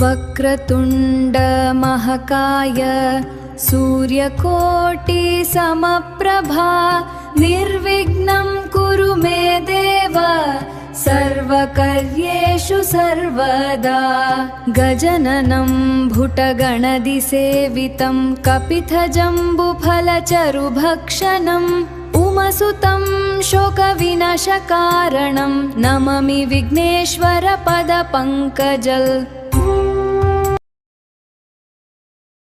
वक्रतुण्ड महाकाय सूर्यकोटि समप्रभा निर्विघ्नं कुरु मे देव सर्वकार्येषु सर्वदा। गजाननं भूतगणादिसेवितं कपितजम्बुफलचारुभक्षणम् उमासुतं शोकविनाशकारणं नमामि विघ्नेश्वर पदपङ्कजम्।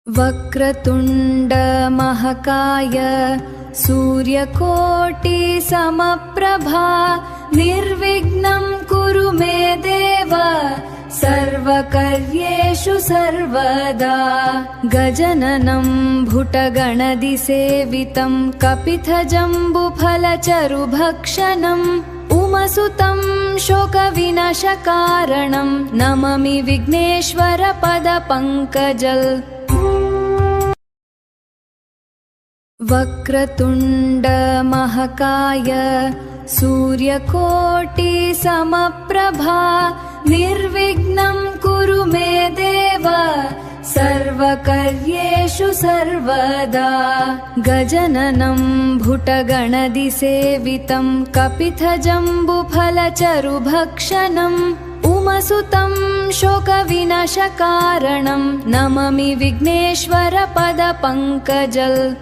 वक्रतुण्ड महाकाय सूर्यकोटि समप्रभा निर्विघ्नं कुरु मे देव सर्वकार्येषु सर्वदा। गजाननं भूतगणादिसेवितं कपितजम्बुफलचारुभक्षणम् उमासुतं शोकविनाशकारणं नमामि विघ्नेश्वर पदपङ्कजम्। वक्रतुण्ड महाकाय सूर्यकोटि समप्रभा निर्विघ्नं कुरु मे देव सर्वकार्येषु सर्वदा। गजाननं भूतगणादिसेवितं कपितजम्बुफलचारुभक्षणम् उमासुतं शोकविनाशकारणं नमामि विघ्नेश्वर पदपङ्कजम्।